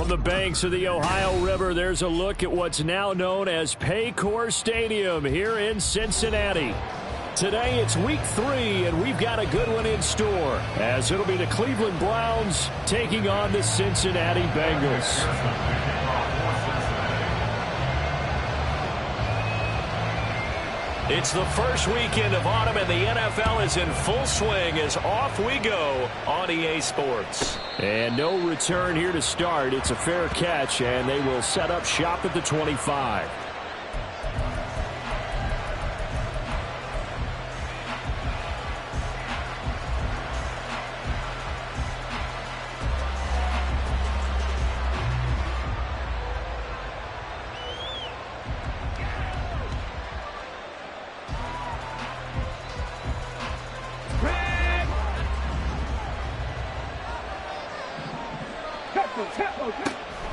From the banks of the Ohio River, there's a look at what's now known as Paycor Stadium here in Cincinnati. Today it's week 3, and we've got a good one in store, as it'll be the Cleveland Browns taking on the Cincinnati Bengals. It's the first weekend of autumn, and the NFL is in full swing as off we go on EA Sports. And no return here to start. It's a fair catch, and they will set up shop at the 25.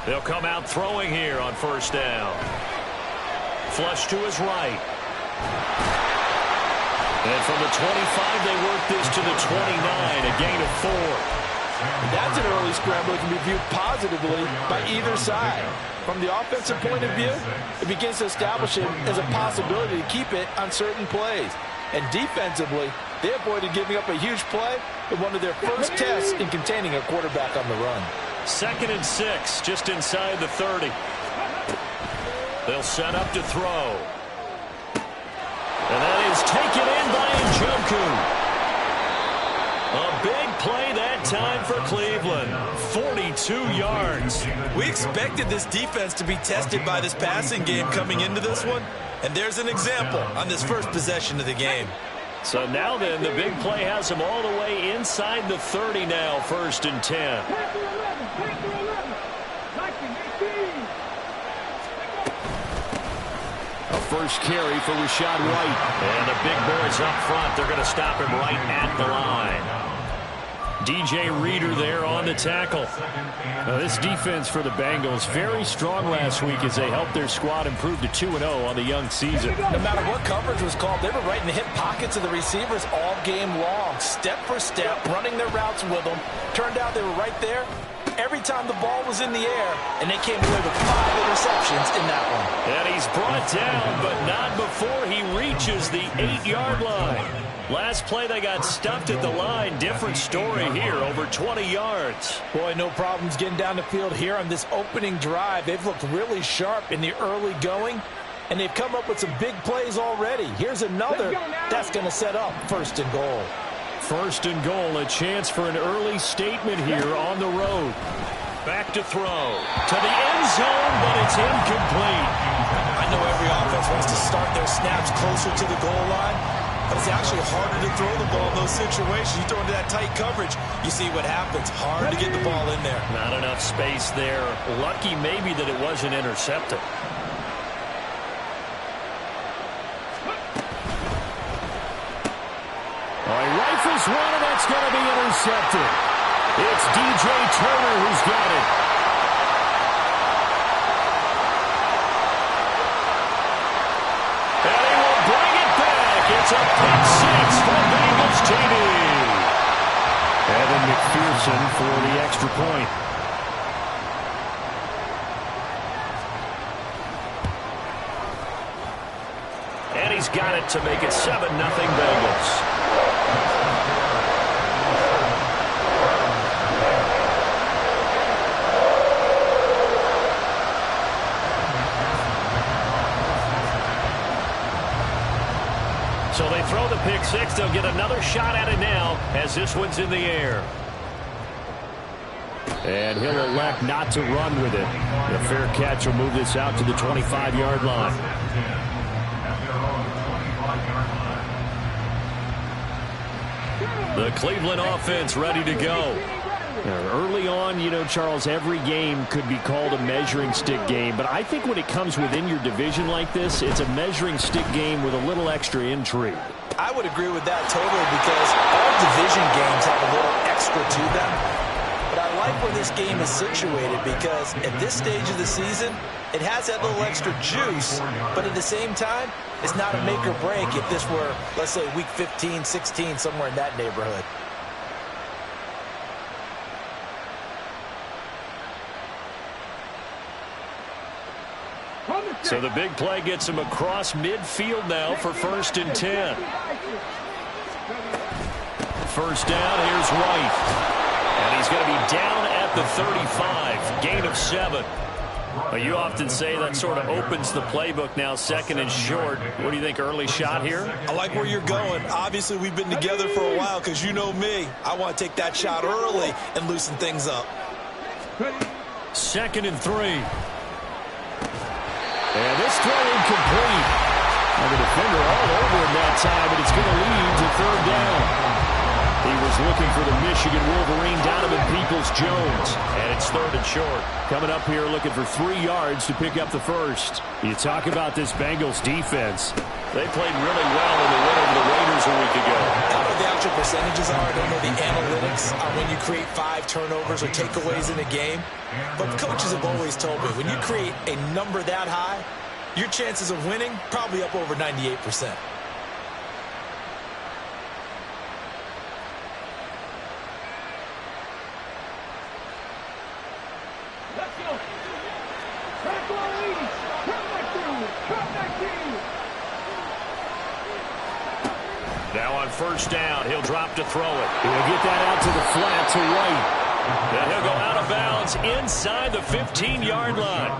They'll come out throwing here on first down. Flush to his right. And from the 25, they work this to the 29, a gain of 4. That's an early scramble that can be viewed positively by either side. From the offensive point of view, it begins to establish it as a possibility to keep it on certain plays. And defensively, they avoided giving up a huge play with one of their first tests in containing a quarterback on the run. 2nd and 6, just inside the 30. They'll set up to throw. And that is taken in by Njoku. A big play that time for Cleveland. 42 yards. We expected this defense to be tested by this passing game coming into this one. And there's an example on this first possession of the game. So now then, the big play has them all the way inside the 30 now, 1st and 10. A first carry for Rashad White. And the big boys up front, they're going to stop him right at the line. DJ Reader there on the tackle. This defense for the Bengals, very strong last week as they helped their squad improve to 2-0 on the young season. No matter what coverage was called, they were right in the hip pockets of the receivers all game long, step for step, running their routes with them. Turned out they were right there every time the ball was in the air, and they came away with 5 interceptions in that one. And he's brought down, but not before he reaches the 8-yard line. Last play, they got stuffed at the line. Different story here, over 20 yards. Boy, no problems getting down the field here on this opening drive. They've looked really sharp in the early going, and they've come up with some big plays already. Here's another that's going to set up 1st and goal. 1st and goal, a chance for an early statement here on the road. Back to throw. To the end zone, but it's incomplete. I know every offense wants to start their snaps closer to the goal line, but it's actually harder to throw the ball in those situations. You throw into that tight coverage, you see what happens. Hard to get the ball in there. Not enough space there. Lucky maybe that it wasn't intercepted. He rifles one, and that's going to be intercepted. It's DJ Turner who's got it. And he will bring it back. It's a pick 6 for Bengals TD. Evan McPherson for the extra point. And he's got it to make it 7-0 Bengals. So they throw the pick 6. They'll get another shot at it now as this one's in the air. And he'll elect not to run with it. The fair catch will move this out to the 25-yard line. The Cleveland offense ready to go. Early on, you know, Charles, every game could be called a measuring stick game. But I think when it comes within your division like this, it's a measuring stick game with a little extra intrigue. I would agree with that totally, because all division games have a little extra to them. But I like where this game is situated, because at this stage of the season, it has that little extra juice. But at the same time, it's not a make or break if this were, let's say, week 15, 16, somewhere in that neighborhood. So the big play gets him across midfield now for 1st and 10. First down, here's White. And he's going to be down at the 35. Gain of 7. Well, you often say that sort of opens the playbook now, 2nd and short. What do you think, early shot here? I like where you're going. Obviously, we've been together for a while because you know me. I want to take that shot early and loosen things up. 2nd and 3. And this throw incomplete. And the defender all over him that time, but it's going to lead to 3rd down. He was looking for the Michigan Wolverine, Donovan Peoples-Jones. And it's 3rd and short. Coming up here looking for 3 yards to pick up the first. You talk about this Bengals defense. They played really well in the win over the Raiders a week ago. I don't know what the actual percentages are. I don't know the analytics on when you create 5 turnovers or takeaways in a game. But coaches have always told me, when you create a number that high, your chances of winning probably up over 98%. Now on 1st down, he'll drop to throw it. He'll get that out to the flat to White. And he'll go out of bounds inside the 15-yard line.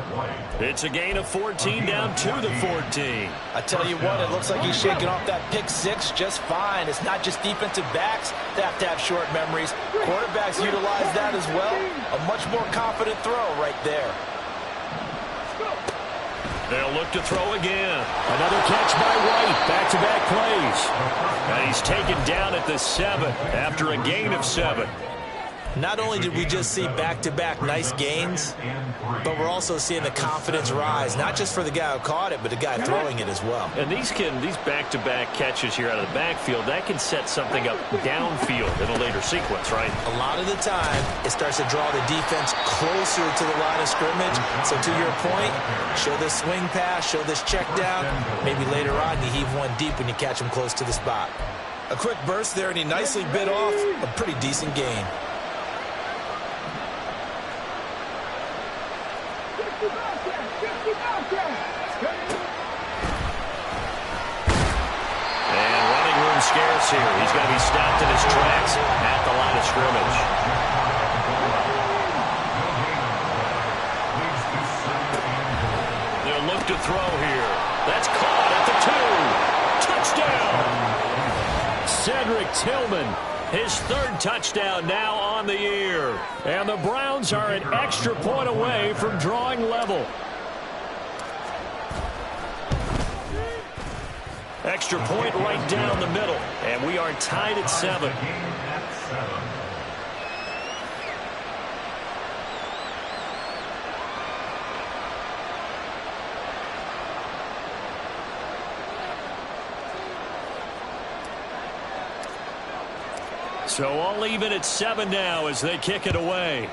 It's a gain of 14 down to the 14. I tell you what, it looks like he's shaking off that pick 6 just fine. It's not just defensive backs that have to have short memories. Quarterbacks utilize that as well. A much more confident throw right there. They'll look to throw again. Another catch by White. Back-to-back plays. And he's taken down at the 7 after a gain of 7. Not only did we just see back-to-back nice gains, but we're also seeing the confidence rise, not just for the guy who caught it, but the guy throwing it as well. And these back-to-back catches here out of the backfield, that can set something up downfield in a later sequence, right? A lot of the time, it starts to draw the defense closer to the line of scrimmage. So to your point, show this swing pass, show this check down. Maybe later on, you heave one deep when you catch him close to the spot. A quick burst there, and he nicely bit off a pretty decent gain. And running room scarce here. He's going to be stopped in his tracks at the line of scrimmage. They'll look to throw here. That's caught at the 2. Touchdown! Cedric Tillman, his 3rd touchdown now on the year. And the Browns are an extra point away from drawing level. Extra point right down the middle. And we are tied at 7. So all even at 7 now as they kick it away.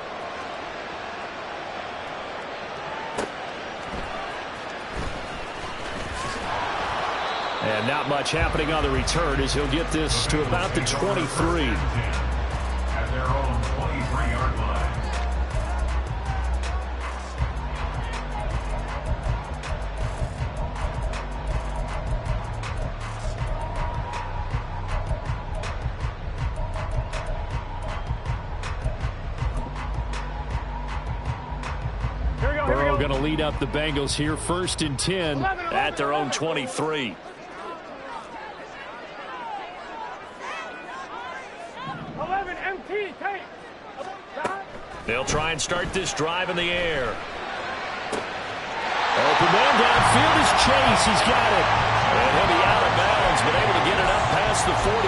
And not much happening on the return as he'll get this to about the 23. At their own 23-yard line. Burrow going to lead up the Bengals here, 1st and 10 at their own 23. They'll try and start this drive in the air. Open man downfield is Chase. He's got it. And he'll be out of bounds, but able to get it up past the 45.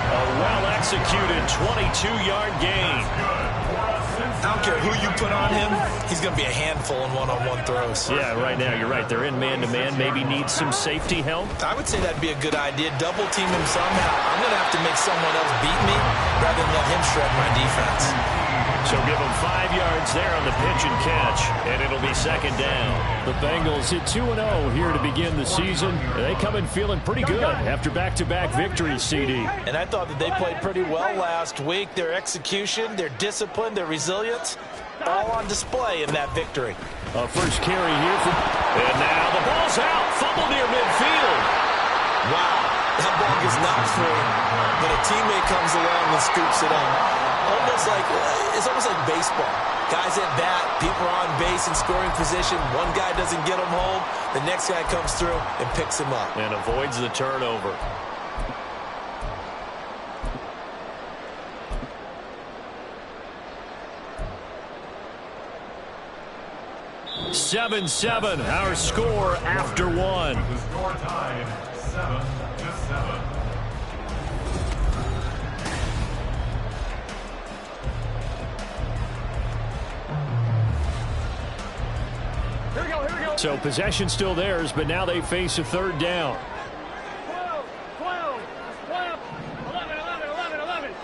A well-executed 22-yard gain. I don't care who you put on him, he's going to be a handful in one-on-one throws. Yeah, right now, you're right. They're in man-to-man. Maybe need some safety help. I would say that'd be a good idea. Double team him somehow. I'm going to have to make someone else beat me rather than let him shred my defense. So give him 5 yards there on the pitch and catch, and it'll be 2nd down. The Bengals hit 2-0 here to begin the season. They come in feeling pretty good after back-to-back victories, CD. And I thought that they played pretty well last week. Their execution, their discipline, their resilience, all on display in that victory. A first carry here for... And now the ball's out. Fumble near midfield. Wow, that ball gets knocked free, but a teammate comes along and scoops it up. It's almost like baseball. Guys at bat, people are on base in scoring position. One guy doesn't get him home. The next guy comes through and picks him up. And avoids the turnover. Seven, our score after one. The score tied 7-7. So possession still theirs, but now they face a third down. 12, 11.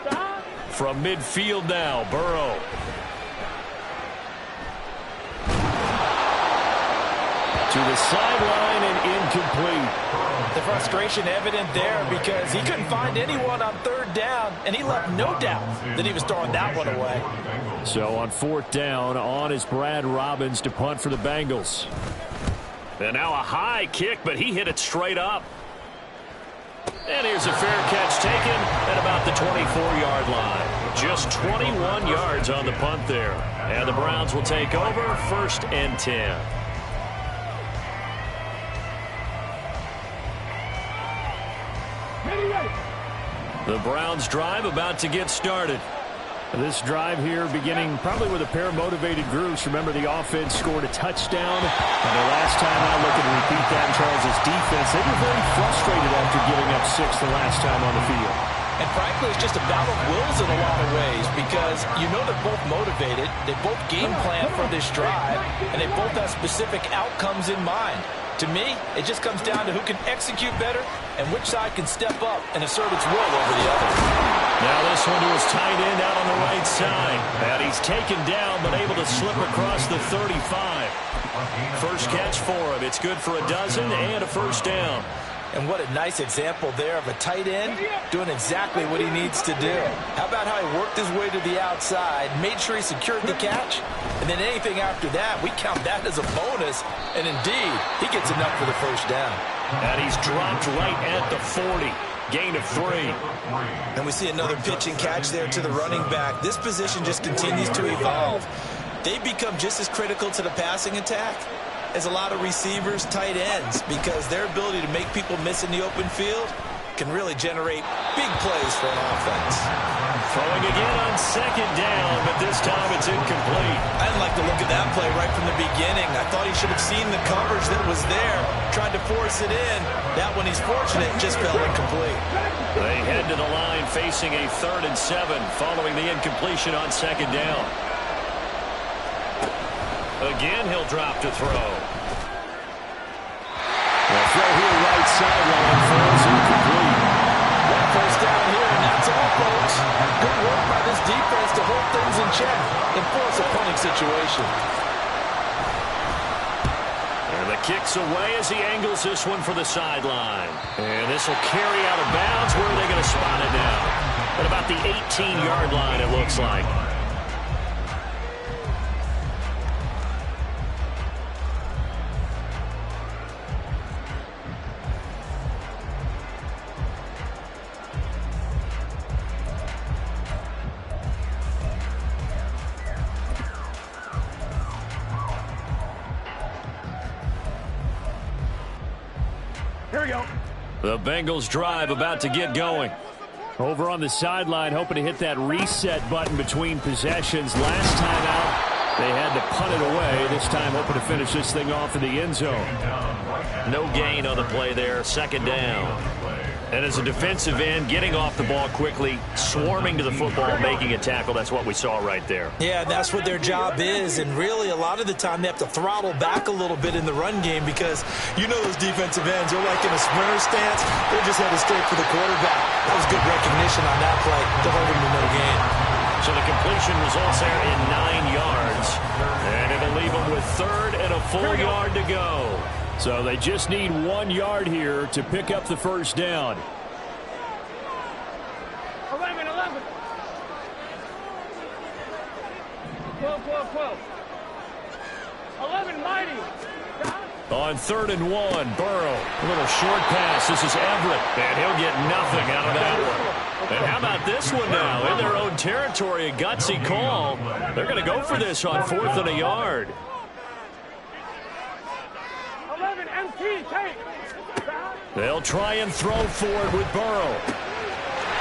Stop. From midfield now, Burrow. To the sideline and incomplete. The frustration evident there because he couldn't find anyone on third down, and he left no doubt that he was throwing that one away. So on fourth down, on is Brad Robbins to punt for the Bengals. And now a high kick, but he hit it straight up. And here's a fair catch taken at about the 24-yard line. Just 21 yards on the punt there. And the Browns will take over 1st and 10. The Browns drive about to get started. This drive here beginning probably with a pair of motivated groups. Remember, the offense scored a touchdown. And their last time out, looking to repeat that in Charles' defense. They were very frustrated after giving up 6 the last time on the field. And frankly, it's just a battle of wills in a lot of ways because you know they're both motivated. They both game plan for this drive, and they both have specific outcomes in mind. To me, it just comes down to who can execute better and which side can step up and assert its will over the other. Now this one to his tight end out on the right side. And he's taken down but able to slip across the 35. First catch for him. It's good for a dozen and a first down. And what a nice example there of a tight end doing exactly what he needs to do. How about how he worked his way to the outside, made sure he secured the catch, and then anything after that, we count that as a bonus. And indeed, he gets enough for the first down. And he's dropped right at the 40. Gain of 3. And we see another pitch and catch there to the running back. This position just continues to evolve. They become just as critical to the passing attack as a lot of receivers, tight ends, because their ability to make people miss in the open field can really generate big plays for an offense. Throwing again on second down, but this time it's incomplete. I didn't like the look of that play right from the beginning. I thought he should have seen the coverage that was there, tried to force it in. That one, he's fortunate, just fell incomplete. They head to the line facing a 3rd and 7 following the incompletion on second down. Again, he'll drop to throw. The throw here right sideline falls incomplete. One first down here, and that's all, folks. Good work by this defense to hold things in check and force a punting situation. And the kick's away as he angles this one for the sideline. And this will carry out of bounds. Where are they going to spot it now? At about the 18-yard line, it looks like. The Bengals drive about to get going. Over on the sideline, hoping to hit that reset button between possessions. Last time out, they had to punt it away. This time, hoping to finish this thing off in the end zone. No gain on the play there. Second down. And as a defensive end, getting off the ball quickly, swarming to the football, making a tackle. That's what we saw right there. Yeah, that's what their job is. And really, a lot of the time, they have to throttle back a little bit in the run game because you know those defensive ends, they're like in a sprinter stance. They're just headed straight for the quarterback. That was good recognition on that play to hold him to no gain. So the completion results there in 9 yards. And it'll leave them with 3rd and a full yard to go. So they just need 1 yard here to pick up the first down. 11. 12. 11 mighty. On 3rd and 1, Burrow. A little short pass. This is Everett, and he'll get nothing out of that one. And how about this one now? In their own territory, a gutsy call. They're going to go for this on 4th and a yard. 11 MT, take. They'll try and throw for it with Burrow.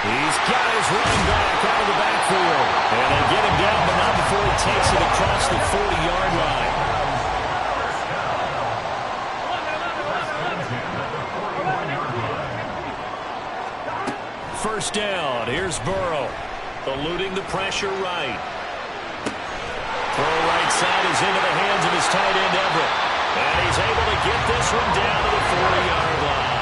He's got his running back out of the backfield. And they get him down, but not before he takes it across the 40-yard line. First down. Here's Burrow. Eluding the pressure right. Throw right side is into the hands of his tight end, Everett. And he's able to get this one down to the 40-yard line.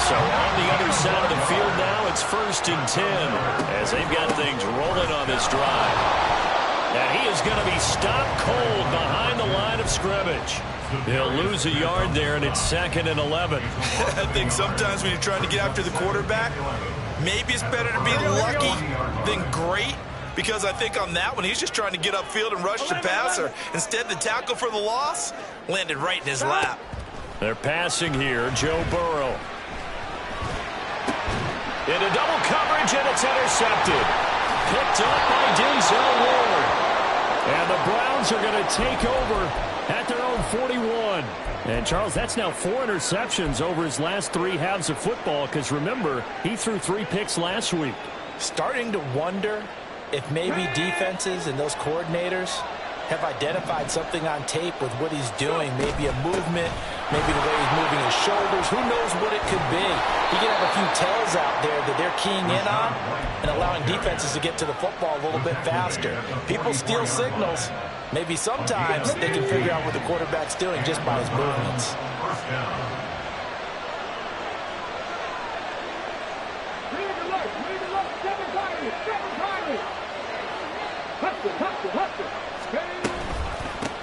So on the other side of the field now, it's 1st and 10 as they've got things rolling on this drive. And he is going to be stopped cold behind the line of scrimmage. He'll lose a yard there, and it's 2nd and 11. I think sometimes when you're trying to get after the quarterback, maybe it's better to be lucky than great, because I think on that one, he's just trying to get upfield and rush the passer. Instead, the tackle for the loss landed right in his lap. They're passing here, Joe Burrow. Into double coverage, and it's intercepted. Picked up by Denzel Ward. And the Browns are going to take over at their own 41. And, Charles, that's now 4 interceptions over his last 3 halves of football, because, remember, he threw 3 picks last week. Starting to wonder if maybe defenses and those coordinators have identified something on tape with what he's doing. Maybe a movement, maybe the way he's moving his shoulders. Who knows what it could be? He could have a few tells out there that they're keying in on and allowing defenses to get to the football a little bit faster. People steal signals. Maybe sometimes they can figure out what the quarterback's doing just by his movements.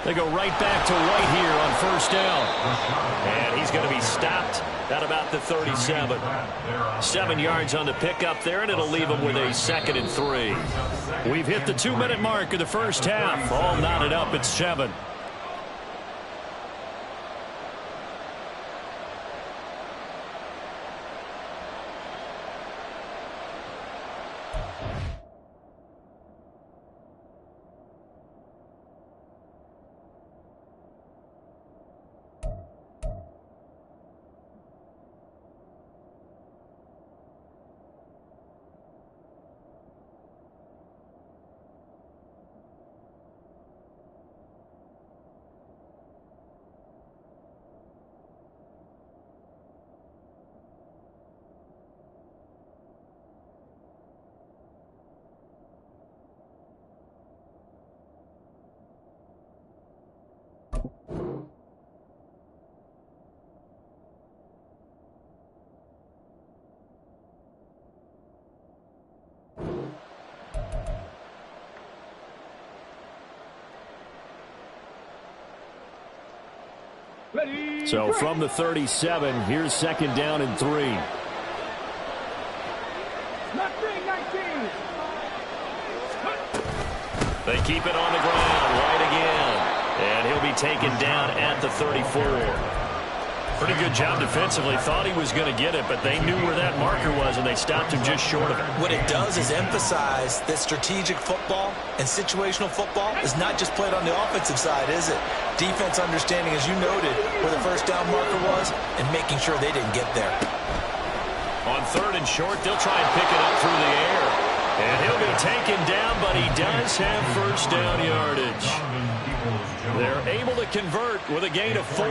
They go right back to White here on 1st down. And he's going to be stopped at about the 37. 7 yards on the pickup there, and it'll leave him with a 2nd and 3. We've hit the 2-minute mark of the first half. All knotted up at 7. So from the 37, here's 2nd down and 3. They keep it on the ground right again. And he'll be taken down at the 34. Pretty good job defensively. Thought he was going to get it, but they knew where that marker was, and they stopped him just short of it. What it does is emphasize that strategic football and situational football is not just played on the offensive side, is it? Defense understanding, as you noted, where the 1st down marker was and making sure they didn't get there. On 3rd and short, they'll try and pick it up through the air. And he'll be taken down, but he does have 1st down yardage. They're able to convert with a gain of 4.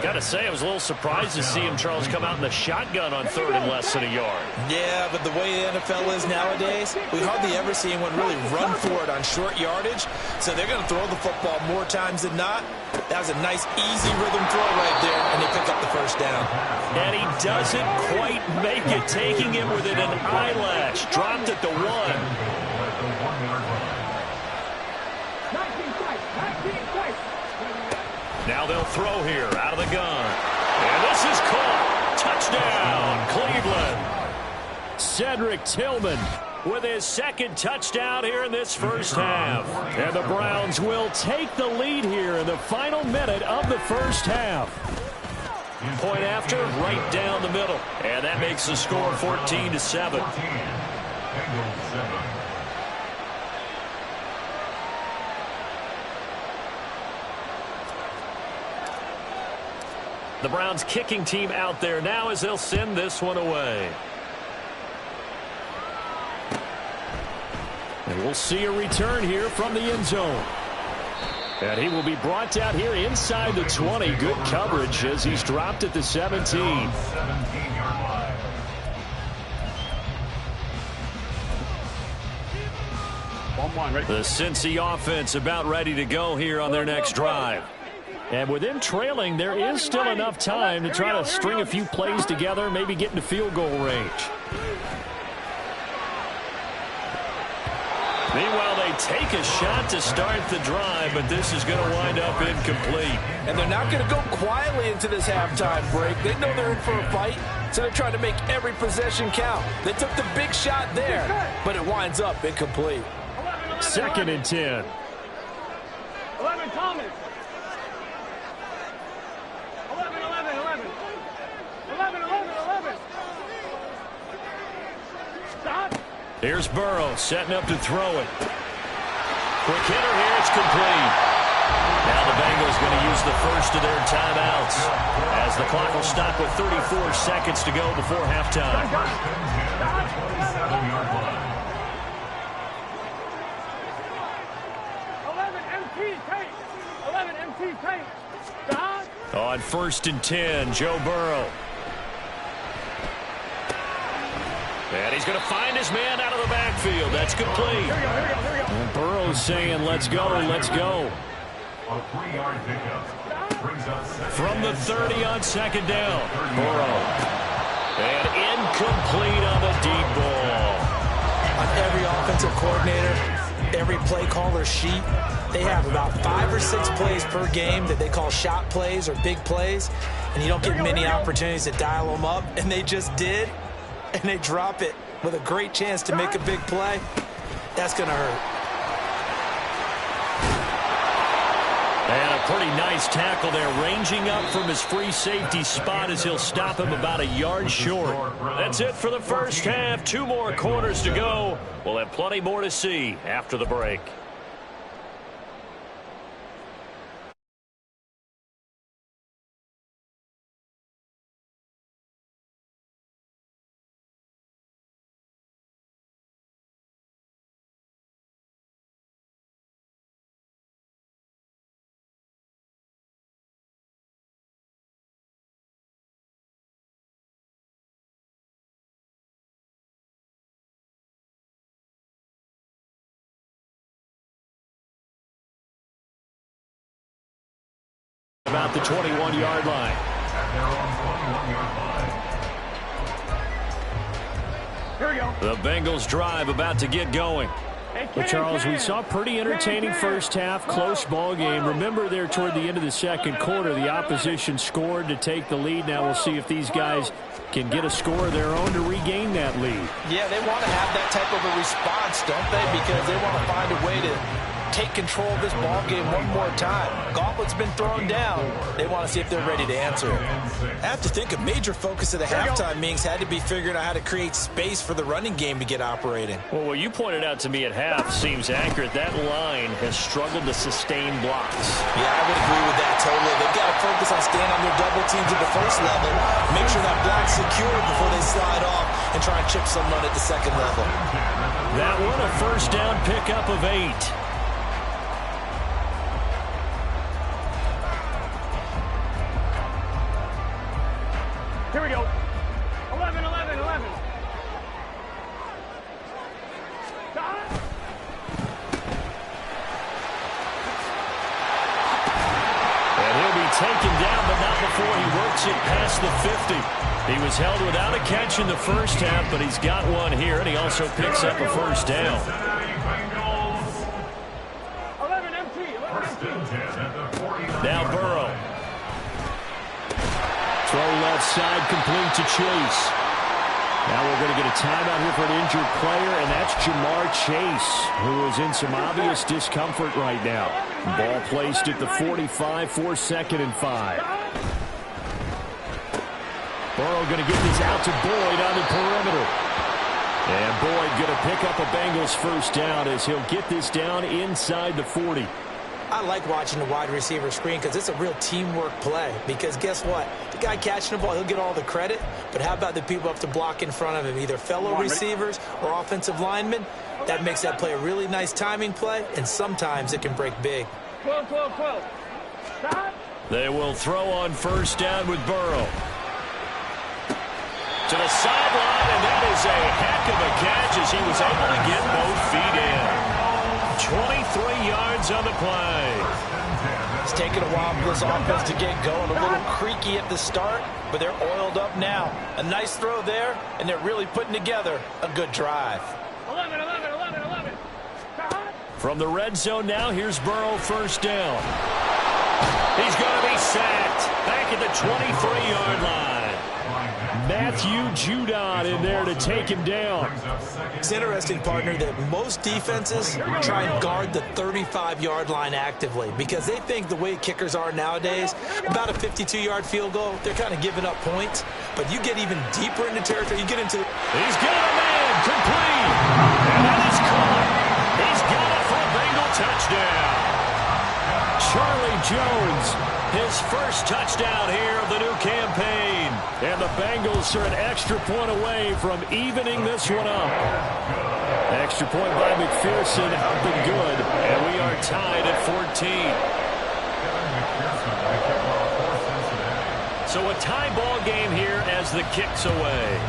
Got to say, I was a little surprised to see him, Charles, come out in the shotgun on 3rd and less than a yard. Yeah, but the way the NFL is nowadays, we hardly ever see anyone really run for it on short yardage. So they're going to throw the football more times than not. That was a nice, easy rhythm throw right there, and they pick up the 1st down. And he doesn't quite make it, taking it within an eyelash. Dropped at the 1. Now they'll throw here out of the gun. And this is caught. Touchdown, Cleveland. Cedric Tillman with his second touchdown here in this first half. And the Browns will take the lead here in the final minute of the first half. Point after, right down the middle. And that makes the score 14-7. The Browns kicking team out there now as they'll send this one away. And we'll see a return here from the end zone. And he will be brought down here inside the 20. Good coverage as he's dropped at the 17. The Cincy offense about ready to go here on their next drive. And with them trailing, there is still enough time to try to string a few plays together, maybe get into field goal range. Meanwhile, they take a shot to start the drive, but this is going to wind up incomplete. And they're not going to go quietly into this halftime break. They know they're in for a fight, so they're trying to make every possession count. They took the big shot there, but it winds up incomplete. 2nd and 10. 11, Thomas. 11. 11. Stop. Here's Burrow setting up to throw it. Quick hitter here. It's complete. Now the Bengals going to use the first of their timeouts as the clock will stop with 34 seconds to go before halftime. 11 MT tape. Stop. On 1st and 10, Joe Burrow. And he's going to find his man out of the backfield. That's complete. Here we go. And Burrow's saying, let's go, let's go. A 3-yard pickup brings up From the 30 on 2nd down, Burrow. And incomplete on the deep ball. On every offensive coordinator, every play caller sheet, they have about 5 or 6 plays per game that they call shot plays or big plays, and you don't get many opportunities to dial them up, and they just did, and they drop it with a great chance to make a big play. That's going to hurt. And a pretty nice tackle there, ranging up from his free safety spot as he'll stop him about a yard short. That's it for the first half. 2 more quarters to go. We'll have plenty more to see after the break. About the 21-yard line. at their own 21-yard line. Here we go. The Bengals drive about to get going. Well, Charles, we saw pretty entertaining first half, close ball game. Remember there toward the end of the second quarter, the opposition scored to take the lead. Now we'll see if these guys can get a score of their own to regain that lead. Yeah, they want to have that type of a response, don't they? Because they want to find a way to take control of this ball game one more time. Gauntlet's been thrown down. They want to see if they're ready to answer it. I have to think a major focus of the halftime meetings had to be figuring out how to create space for the running game to get operating. Well, what you pointed out to me at half seems accurate. That line has struggled to sustain blocks. Yeah, I would agree with that totally. They've got to focus on staying on their double teams at the first level, make sure that block's secure before they slide off and try and chip someone at the second level. That one a first down pickup of 8. Here we go. 11. Stop. And he'll be taken down, but not before he works it past the 50. He was held without a catch in the first half, but he's got one here, and he also picks up a first down. 11 MT. Now Burrow. Throw left side, complete to Chase. Now we're going to get a timeout here for an injured player, and that's Jamar Chase, who is in some obvious discomfort right now. Ball placed at the 45 for 2nd and 5. Burrow going to get this out to Boyd on the perimeter. And Boyd going to pick up a Bengals first down as he'll get this down inside the 40. I like watching the wide receiver screen because it's a real teamwork play. Because guess what? The guy catching the ball, he'll get all the credit. But how about the people up to block in front of him, either fellow receivers or offensive linemen? That makes that play a really nice timing play, and sometimes it can break big. 12, 12, 12. Stop. They will throw on first down with Burrow. To the sideline, and that is a heck of a catch as he was able to get both feet in. 23 yards on the play. It's taken a while for this offense to get going. A little creaky at the start, but they're oiled up now. A nice throw there, and they're really putting together a good drive. 11, 11, 11, 11. Stop. From the red zone now, here's Burrow first down. He's going to be sacked back at the 23-yard line. Matthew Judon in there to take him down. It's interesting, partner, that most defenses try and guard the 35-yard line actively because they think the way kickers are nowadays, about a 52-yard field goal, they're kind of giving up points. But you get even deeper into territory, you get into... He's got a man, complete. And that is caught. He's got it for a Bengal touchdown. Charlie Jones, his first touchdown here of the new campaign. And the Bengals are an extra point away from evening this one up. Extra point by McPherson, up and good. And we are tied at 14. So a tie ball game here as the kick's away.